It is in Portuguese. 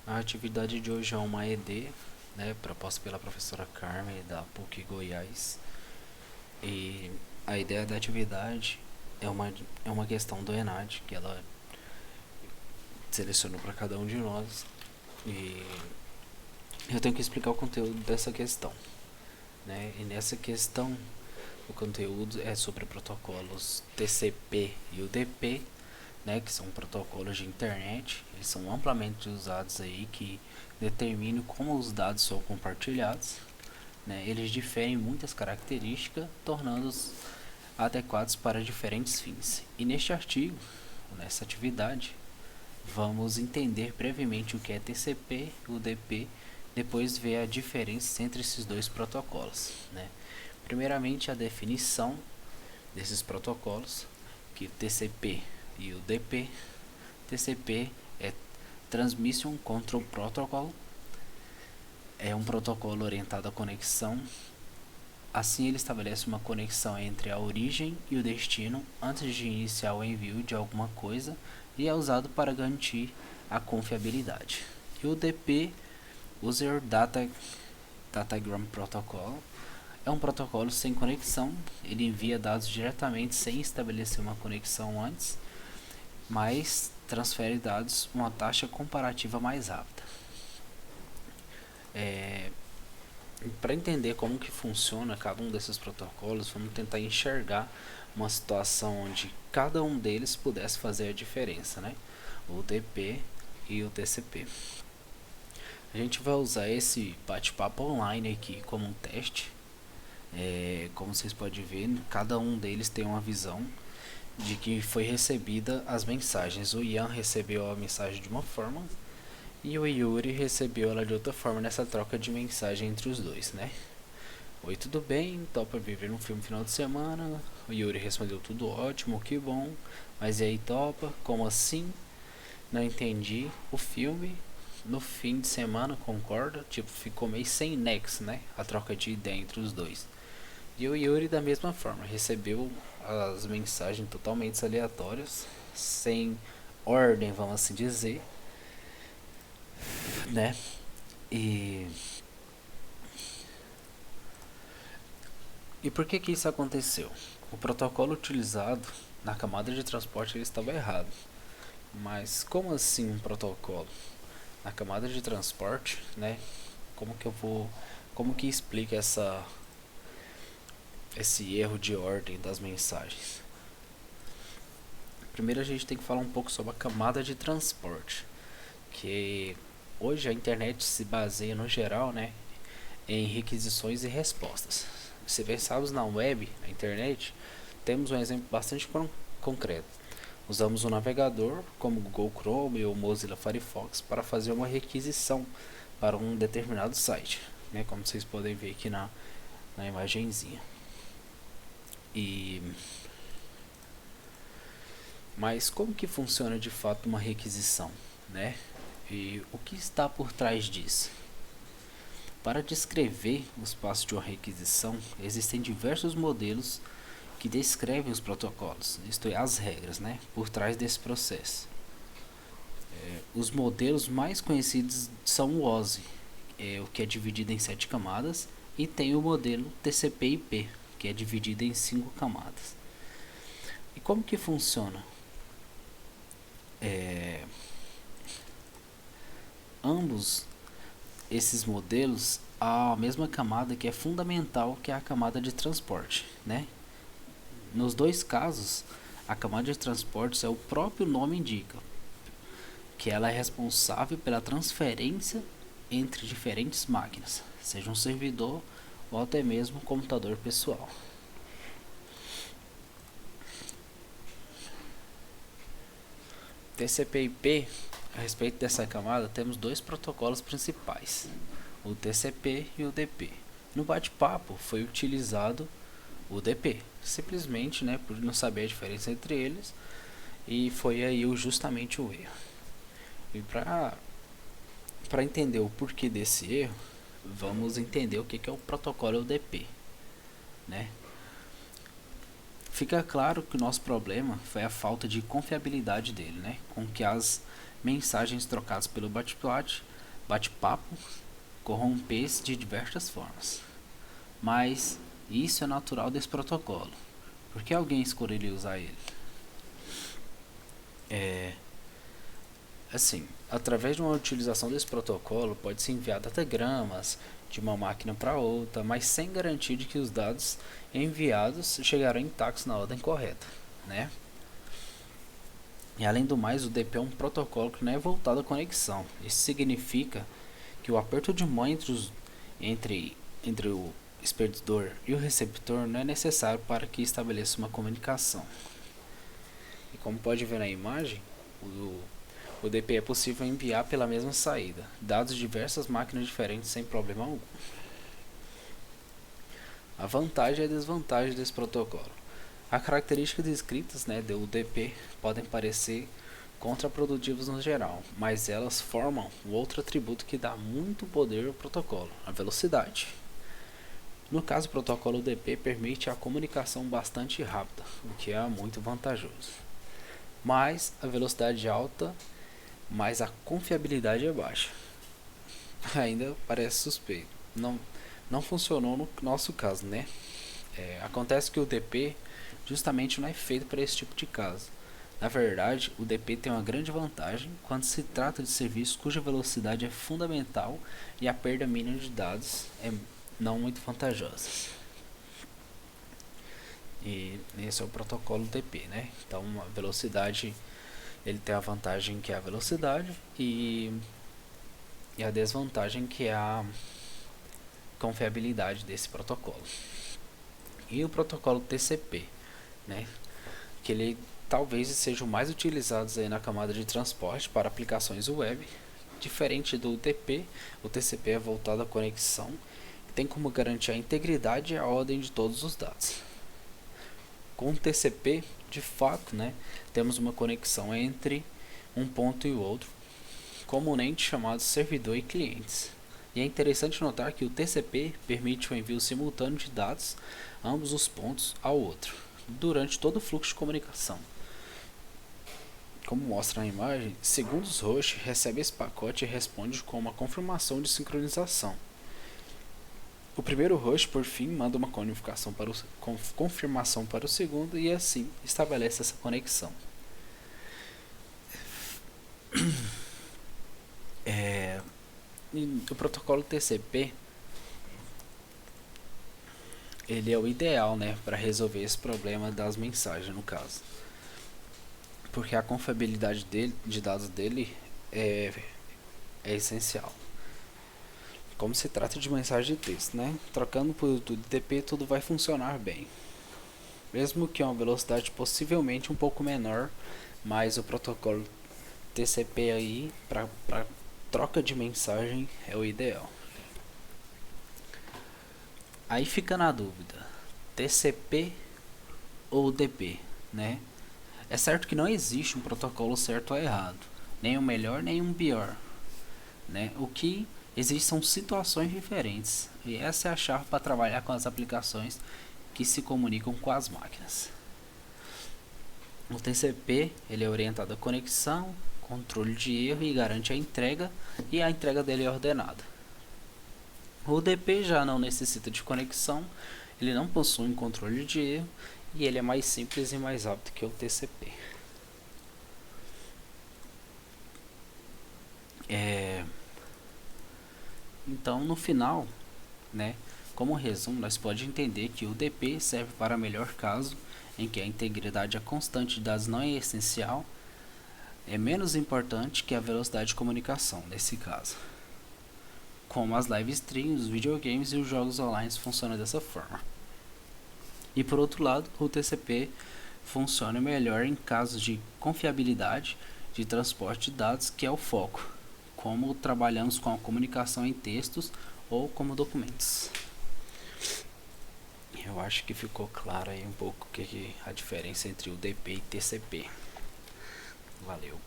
A atividade de hoje é uma ED, né, proposta pela professora Carmen da PUC Goiás. E a ideia da atividade é uma questão do ENAD que ela selecionou para cada um de nós. E eu tenho que explicar o conteúdo dessa questão, né? E nessa questão, o conteúdo é sobre protocolos TCP e UDP, né, que são protocolos de internet. Eles são amplamente usados aí, que determinam como os dados são compartilhados, né. Eles diferem em muitas características, tornando-os adequados para diferentes fins. E neste artigo, nessa atividade, vamos entender brevemente o que é TCP e UDP, depois ver a diferença entre esses dois protocolos, né. Primeiramente, a definição desses protocolos, que TCP e UDP. TCP é Transmission Control Protocol, é um protocolo orientado à conexão. Assim, ele estabelece uma conexão entre a origem e o destino antes de iniciar o envio de alguma coisa e é usado para garantir a confiabilidade. E o UDP, User Datagram Protocol, é um protocolo sem conexão. Ele envia dados diretamente sem estabelecer uma conexão antes, mas transfere dados uma taxa comparativa mais rápida. Para entender como que funciona cada um desses protocolos, vamos tentar enxergar uma situação onde cada um deles pudesse fazer a diferença, né? O UDP e o TCP. A gente vai usar esse bate-papo online aqui como um teste. Como vocês podem ver, cada um deles tem uma visão de que foi recebida as mensagens. O Ian recebeu a mensagem de uma forma e o Yuri recebeu ela de outra forma nessa troca de mensagem entre os dois, né? Oi, tudo bem? Topa viver um filme final de semana? O Yuri respondeu: tudo ótimo, que bom. Mas e aí, topa? Como assim? Não entendi. O filme no fim de semana, concorda? Tipo, ficou meio sem nexo, né? A troca de ideia entre os dois. E o Yuri, da mesma forma, recebeu as mensagens totalmente aleatórias, sem ordem, vamos assim dizer, né? E, e por que isso aconteceu? O protocolo utilizado na camada de transporte ele estava errado. Mas como assim um protocolo? Na camada de transporte, né? Como que explica esse erro de ordem das mensagens? Primeiro a gente tem que falar um pouco sobre a camada de transporte, que hoje a internet se baseia no geral, né, em requisições e respostas. Se pensarmos na web, na internet, temos um exemplo bastante concreto. Usamos o navegador como o Google Chrome ou Mozilla Firefox para fazer uma requisição para um determinado site, né, como vocês podem ver aqui na imagenzinha. Mas como que funciona de fato uma requisição, né? E o que está por trás disso? Para descrever os passos de uma requisição, existem diversos modelos que descrevem os protocolos, isto é, as regras, né, por trás desse processo. Os modelos mais conhecidos são o OSI, o que é dividido em 7 camadas, e tem o modelo TCP/IP, que é dividido em 5 camadas. E como que funciona? Ambos esses modelos há a mesma camada que é fundamental, que é a camada de transporte, né? Nos dois casos, a camada de transporte é o próprio nome indica, que ela é responsável pela transferência entre diferentes máquinas, seja um servidor ou até mesmo um computador pessoal. TCP/IP, a respeito dessa camada, temos dois protocolos principais, o TCP e o UDP. No bate-papo foi utilizado o UDP, simplesmente, né, por não saber a diferença entre eles, e foi aí justamente o erro. E para entender o porquê desse erro, vamos entender o que é o protocolo UDP, né? Fica claro que o nosso problema foi a falta de confiabilidade dele, né? Com que as mensagens trocadas pelo bate-papo bate-papo corromper-se de diversas formas. Mas isso é natural desse protocolo. Por que alguém escolheria usar ele? Assim, através de uma utilização desse protocolo, pode-se enviar datagramas de uma máquina para outra, mas sem garantia de que os dados enviados chegarão intactos na ordem correta, né? E além do mais, o DP é um protocolo que não é voltado à conexão. Isso significa que o aperto de mão entre o expedidor e o receptor não é necessário para que estabeleça uma comunicação. E como pode ver na imagem, o DP é possível enviar pela mesma saída dados de diversas máquinas diferentes sem problema algum. A vantagem e a desvantagem desse protocolo. As características descritas do DP podem parecer contraprodutivas no geral, mas elas formam um outro atributo que dá muito poder ao protocolo, a velocidade. No caso, o protocolo DP permite a comunicação bastante rápida, o que é muito vantajoso. Mas a velocidade é alta, mas a confiabilidade é baixa. Ainda parece suspeito. Não funcionou no nosso caso, né? Acontece que o DP justamente não é feito para esse tipo de caso. Na verdade, o DP tem uma grande vantagem quando se trata de serviços cuja velocidade é fundamental e a perda mínima de dados é não muito vantajosa. E esse é o protocolo DP, né? Então, a velocidade, ele tem a vantagem que é a velocidade e a desvantagem que é a confiabilidade desse protocolo. E o protocolo TCP, né? Que ele talvez seja o mais utilizado aí na camada de transporte para aplicações web. Diferente do TP, o TCP é voltado à conexão, tem como garantir a integridade e a ordem de todos os dados. Com o TCP, de fato, temos uma conexão entre um ponto e o outro, comumente chamado servidor e clientes. E é interessante notar que o TCP permite o envio simultâneo de dados a ambos os pontos ao outro, durante todo o fluxo de comunicação. Como mostra na imagem, segundos host recebe esse pacote e responde com uma confirmação de sincronização. O primeiro host, por fim, manda uma confirmação para o segundo e assim estabelece essa conexão. O protocolo TCP ele é o ideal, para resolver esse problema das mensagens, no caso, porque a confiabilidade de dados dele é essencial. Como se trata de mensagem de texto, trocando por TCP tudo vai funcionar bem, mesmo que a uma velocidade possivelmente um pouco menor, mas o protocolo TCP aí para troca de mensagem é o ideal. Aí fica na dúvida, TCP ou DP, É certo que não existe um protocolo certo ou errado, nem um melhor nem um pior, O que existe são situações diferentes, e essa é a chave para trabalhar com as aplicações que se comunicam com as máquinas. O TCP ele é orientado à conexão, controle de erro e garante a entrega dele é ordenada. O DP já não necessita de conexão, ele não possui um controle de erro e ele é mais simples e mais rápido que o TCP. Então, no final, como resumo, nós podemos entender que o DP serve para melhor caso em que a integridade constante de dados não é essencial, é menos importante que a velocidade de comunicação, nesse caso. Como as live streams, os videogames e os jogos online funcionam dessa forma. E por outro lado, o TCP funciona melhor em casos de confiabilidade de transporte de dados, que é o foco, como trabalhamos com a comunicação em textos ou como documentos. Eu acho que ficou claro aí um pouco a diferença entre o DP e TCP. Valeu.